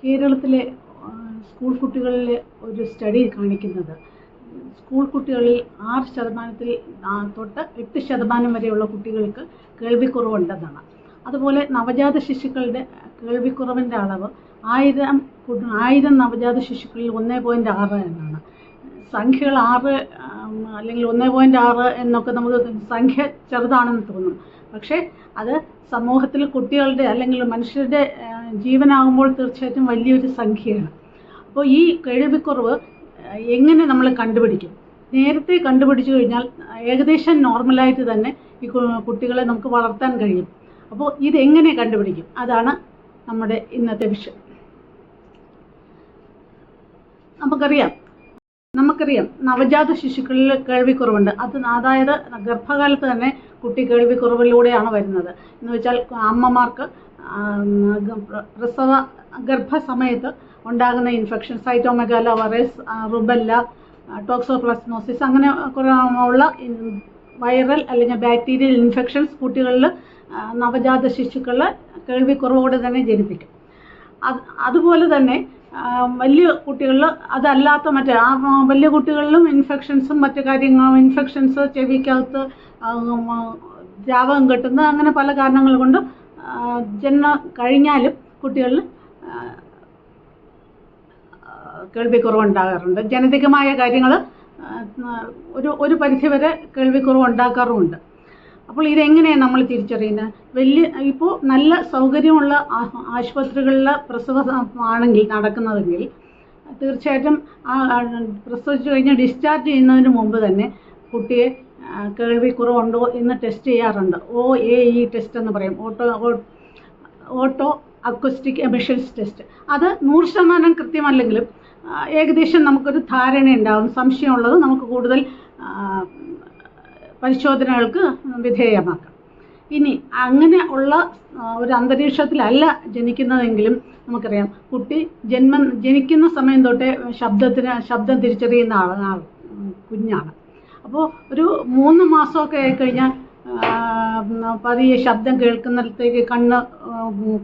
കേരളത്തിലെ സ്കൂൾ കുട്ടികളിലെ ഒരു സ്റ്റഡി കാണിക്കുന്നത് സ്കൂൾ കുട്ടികളിൽ 6% തൊട്ട് 8% വരെയുള്ള കുട്ടികൾക്ക് കേൾവിക്കുറവുണ്ടെന്നാണ്. അതുപോലെ നവജാത ശിശുക്കളുടെ കേൾവിക്കുറവിൻ്റെ അളവ് 1000 നവജാത ശിശുക്കളിൽ 1.6 എന്നാണ്. സംഖ്യകൾ 6 അല്ലെങ്കിൽ 1.6 എന്നൊക്കെ നമുക്ക് സംഖ്യ ചെറുതാണെന്ന് തോന്നും. പക്ഷേ അത് സമൂഹത്തിൽ കുട്ടികളുടെ അല്ലെങ്കിൽ മനുഷ്യരുടെ ജീവനാകുമ്പോൾ തീർച്ചയായിട്ടും വലിയൊരു സംഖ്യയാണ്. അപ്പോൾ ഈ കേൾവിക്കുറവ് എങ്ങനെ നമ്മൾ കണ്ടുപിടിക്കും? നേരത്തെ കണ്ടുപിടിച്ചു കഴിഞ്ഞാൽ ഏകദേശം നോർമലായിട്ട് തന്നെ ഈ കുട്ടികളെ നമുക്ക് വളർത്താൻ കഴിയും. അപ്പോൾ ഇതെങ്ങനെ കണ്ടുപിടിക്കും? അതാണ് നമ്മുടെ ഇന്നത്തെ വിഷയം. നമുക്കറിയാം നവജാത ശിശുക്കളിൽ കേൾവിക്കുറവുണ്ട്. അതായത് ഗർഭകാലത്ത് തന്നെ കുട്ടി കേൾവിക്കുറവിലൂടെയാണ് വരുന്നത്. എന്ന് വെച്ചാൽ അമ്മമാർക്ക് ഗർഭസമയത്ത് ഉണ്ടാകുന്ന ഇൻഫെക്ഷൻ, സൈറ്റോമെഗാല വൈറസ്, റുബെല്ല, ടോക്സോപ്ലാസ്മോസിസ് അങ്ങനെ ഉള്ള വൈറൽ അല്ലെങ്കിൽ ബാക്ടീരിയൽ ഇൻഫെക്ഷൻസ് കുട്ടികളിൽ നവജാത ശിശുക്കളെ കേൾവിക്കുറവോടെ തന്നെ ജനിപ്പിക്കും. അതുപോലെ തന്നെ വലിയ കുട്ടികളിൽ അതല്ലാത്ത വലിയ കുട്ടികളിലും ഇൻഫെക്ഷൻസും മറ്റു കാര്യങ്ങളും ഇൻഫെക്ഷൻസ് ചെവിക്കകത്ത് ദ്രാവകം കെട്ടുന്ന അങ്ങനെ പല കാരണങ്ങൾ കൊണ്ട് ജന്മം കഴിഞ്ഞാലും കുട്ടികളിൽ കേൾവിക്കുറവുണ്ടാകാറുണ്ട്. ജനിതകമായ കാര്യങ്ങൾ ഒരു പരിധിവരെ കേൾവിക്കുറവ് ഉണ്ടാക്കാറുമുണ്ട്. അപ്പോൾ ഇതെങ്ങനെയാണ് നമ്മൾ തിരിച്ചറിയുന്നത്? ഇപ്പോൾ നല്ല സൗകര്യമുള്ള ആശുപത്രികളിൽ പ്രസവമാണെങ്കിൽ നടക്കുന്നതെങ്കിൽ തീർച്ചയായിട്ടും പ്രസവിച്ചു കഴിഞ്ഞ് ഡിസ്ചാർജ് ചെയ്യുന്നതിന് മുമ്പ് തന്നെ കുട്ടിയെ കേൾവിക്കുറവുണ്ടോ എന്ന് ടെസ്റ്റ് ചെയ്യാറുണ്ട്. OAE ടെസ്റ്റ് എന്ന് പറയും, ഓട്ടോ അക്വസ്റ്റിക് എമിഷൻസ് ടെസ്റ്റ്. അത് 100% കൃത്യമല്ലെങ്കിലും ഏകദേശം നമുക്കൊരു ധാരണയുണ്ടാകും. സംശയമുള്ളത് നമുക്ക് കൂടുതൽ പരിശോധനകൾക്ക് വിധേയമാക്കാം. ഇനി അങ്ങനെ ഉള്ള ഒരു അന്തരീക്ഷത്തിലല്ല ജനിക്കുന്നതെങ്കിലും നമുക്കറിയാം കുട്ടി ജനിക്കുന്ന സമയം തൊട്ടേ ശബ്ദം തിരിച്ചറിയുന്ന കുഞ്ഞാണ്. അപ്പോൾ ഒരു 3 മാസമൊക്കെ ആയിക്കഴിഞ്ഞാൽ പതിയെ ശബ്ദം കേൾക്കുന്നിടത്തേക്ക് കണ്ണ്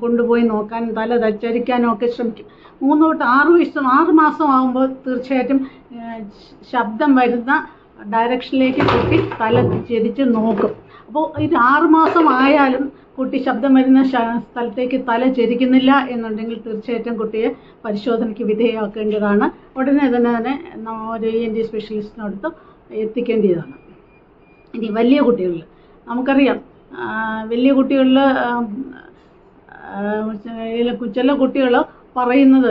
കൊണ്ടുപോയി നോക്കാനും തല ചരിക്കാനും ഒക്കെ ശ്രമിക്കും. 3 തൊട്ട് 6 മാസം ആകുമ്പോൾ തീർച്ചയായിട്ടും ശബ്ദം വരുന്ന ഡയറക്ഷനിലേക്ക് കുട്ടി തല ചരിച്ച് നോക്കും. അപ്പോൾ ഇത് 6 മാസം ആയാലും കുട്ടി ശബ്ദം വരുന്ന സ്ഥലത്തേക്ക് തല ചരിക്കുന്നില്ല എന്നുണ്ടെങ്കിൽ തീർച്ചയായിട്ടും കുട്ടിയെ പരിശോധനയ്ക്ക് വിധേയമാക്കേണ്ടതാണ്. ഉടനെ തന്നെ ഒരു ENT സ്പെഷ്യലിസ്റ്റിനടുത്ത് എത്തിക്കേണ്ടതാണ്. ഇനി വലിയ കുട്ടികളിൽ നമുക്കറിയാം, വലിയ കുട്ടികളിൽ ചില കുട്ടികൾ പറയുന്നത്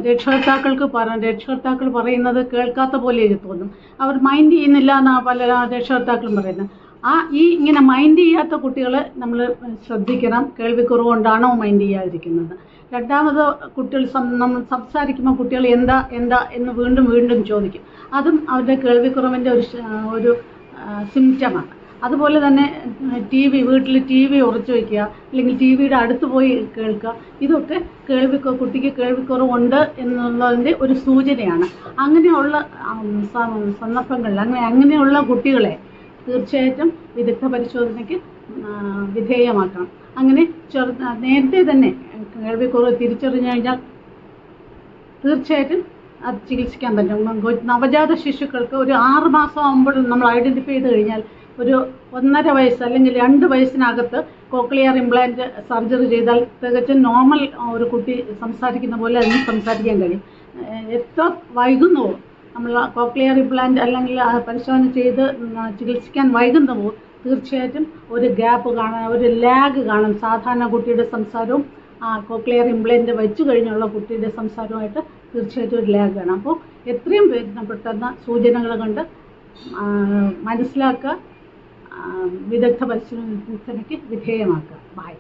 രക്ഷകർത്താക്കൾ പറയുന്നത് കേൾക്കാത്ത പോലെ തോന്നും. അവർ മൈൻഡ് ചെയ്യുന്നില്ല എന്നാണ് പല രക്ഷകർത്താക്കളും പറയുന്നത്. ഇങ്ങനെ മൈൻഡ് ചെയ്യാത്ത കുട്ടികളെ നമ്മൾ ശ്രദ്ധിക്കണം. കേൾവിക്കുറവുകൊണ്ടാണോ മൈൻഡ് ചെയ്യാതിരിക്കുന്നത്? രണ്ടാമത് കുട്ടികൾ നമ്മൾ സംസാരിക്കുമ്പോൾ കുട്ടികൾ എന്താ എന്ന് വീണ്ടും ചോദിക്കും. അതും അവരുടെ കേൾവിക്കുറവിൻ്റെ ഒരു സിംറ്റമാണ്. അതുപോലെ തന്നെ വീട്ടിൽ ടി വി ഉറച്ചു വയ്ക്കുക, അല്ലെങ്കിൽ ടിവിയുടെ അടുത്ത് പോയി കേൾക്കുക, ഇതൊക്കെ കുട്ടിക്ക് കേൾവിക്കുറവുണ്ട് എന്നുള്ളതിൻ്റെ ഒരു സൂചനയാണ്. അങ്ങനെയുള്ള സന്ദർഭങ്ങളിൽ അങ്ങനെയുള്ള കുട്ടികളെ തീർച്ചയായിട്ടും വിദഗ്ധ പരിശോധനയ്ക്ക് വിധേയമാക്കണം. അങ്ങനെ നേരത്തെ തന്നെ കേൾവിക്കുറവ് തിരിച്ചറിഞ്ഞു കഴിഞ്ഞാൽ തീർച്ചയായിട്ടും അത് ചികിത്സിക്കാൻ പറ്റും. നവജാത ശിശുക്കൾക്ക് ഒരു 6 മാസം ആകുമ്പോൾ നമ്മൾ ഐഡൻറ്റിഫൈ ചെയ്ത് കഴിഞ്ഞാൽ ഒരു 1.5 വയസ്സ് അല്ലെങ്കിൽ 2 വയസ്സിനകത്ത് കോക്ലിയർ ഇംപ്ലാന്റ് സർജറി ചെയ്താൽ തികച്ചും നോർമൽ ഒരു കുട്ടി സംസാരിക്കുന്ന പോലെ അതിന് സംസാരിക്കാൻ കഴിയും. എത്ര വൈകുന്നുവോ നമ്മൾ കോക്ലിയർ ഇംപ്ലാന്റ് അല്ലെങ്കിൽ പരിശോധന ചെയ്ത് ചികിത്സിക്കാൻ വൈകുന്നുവോ തീർച്ചയായിട്ടും ഒരു ലാഗ് കാണും. സാധാരണ കുട്ടിയുടെ സംസാരവും കോക്ലിയർ ഇംപ്ലാന്റ് വെച്ച് കഴിഞ്ഞുള്ള കുട്ടിയുടെ സംസാരവുമായിട്ട് തീർച്ചയായിട്ടും ഒരു ലാഗ് കാണാം. അപ്പോൾ എത്രയും പെട്ടെന്ന് സൂചനകൾ കണ്ട് മനസ്സിലാക്കുക, വിദഗ്ധ പരിശോധനയ്ക്ക് വിധേയമാക്കുക. ബൈ.